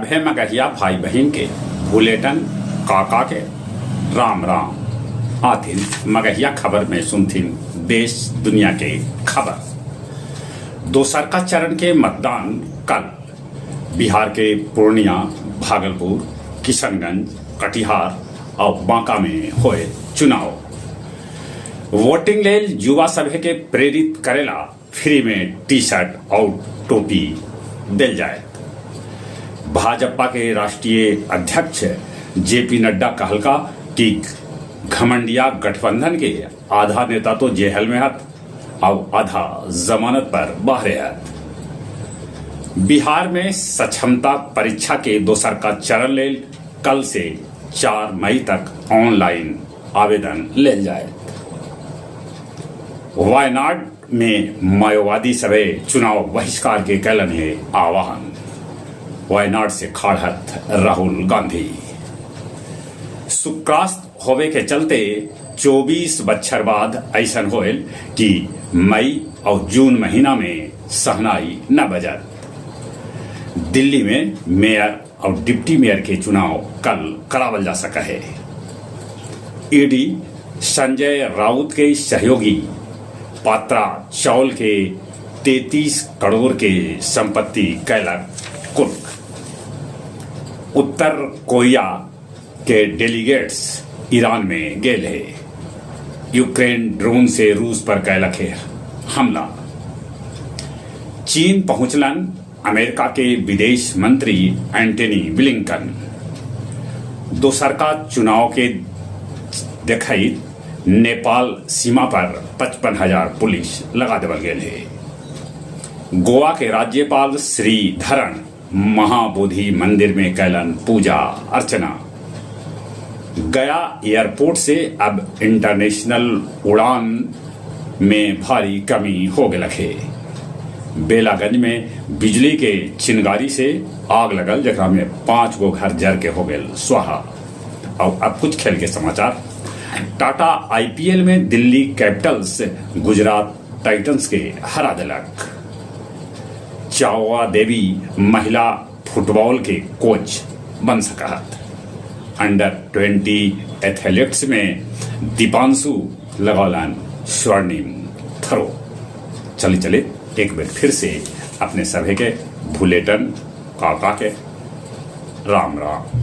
सभे मगहिया भाई बहन के भूलेटन काका के राम राम आथिन मगहिया खबर में सुनथिन देश दुनिया के खबर। दोसर का चरण के मतदान कल बिहार के पूर्णिया, भागलपुर, किशनगंज, कटिहार और बांका में होए चुनाव। वोटिंग लेल युवा सभे के प्रेरित करेला फ्री में टी शर्ट और टोपी दिल जाए। भाजपा के राष्ट्रीय अध्यक्ष जेपी नड्डा कहलका कि घमंडिया गठबंधन के आधा नेता तो जेल में हत और आधा जमानत पर बाहरे हत। बिहार में सक्षमता परीक्षा के दोसर का चरण लेल कल से 4 मई तक ऑनलाइन आवेदन लेल जाए। वायनाड में माओवादी सभे चुनाव बहिष्कार के कैलन है आह्वान। वायनाड से खाड़हत राहुल गांधी। सुक्रास्त होवे के चलते 24 बच्छर बाद ऐसन होल कि मई और जून महीना में सहनाई न बजत। दिल्ली में मेयर और डिप्टी मेयर के चुनाव कल करावल जा सका है। ईडी संजय राउत के सहयोगी पात्रा चौल के 33 करोड़ के संपत्ति कैलक कुर्क। उत्तर कोरिया के डेलीगेट्स ईरान में गेल है। यूक्रेन ड्रोन से रूस पर कैलक है हमला। चीन पहुंचलन अमेरिका के विदेश मंत्री एंटनी ब्लिंकन। दोसरका चुनाव के देखई नेपाल सीमा पर 55,000 पुलिस लगा देवल गेल है। गोवा के राज्यपाल श्रीधरन महाबोधि मंदिर में कैलन पूजा अर्चना। गया एयरपोर्ट से अब इंटरनेशनल उड़ान में भारी कमी हो गल है। बेलागंज में बिजली के चिंगारी से आग लगल, जकरा में 5 गो घर जर के हो गए स्वाहा। और अब कुछ खेल के समाचार। टाटा आईपीएल में दिल्ली कैपिटल्स गुजरात टाइटंस के हरा दिलक। चावा देवी महिला फुटबॉल के कोच बन सकत। अंडर 20 एथलेटिक्स में दीपांशु लगौलन स्वर्णिम थ्रो। चले एक बार फिर से अपने सभी के भूलेटन काका के राम राम।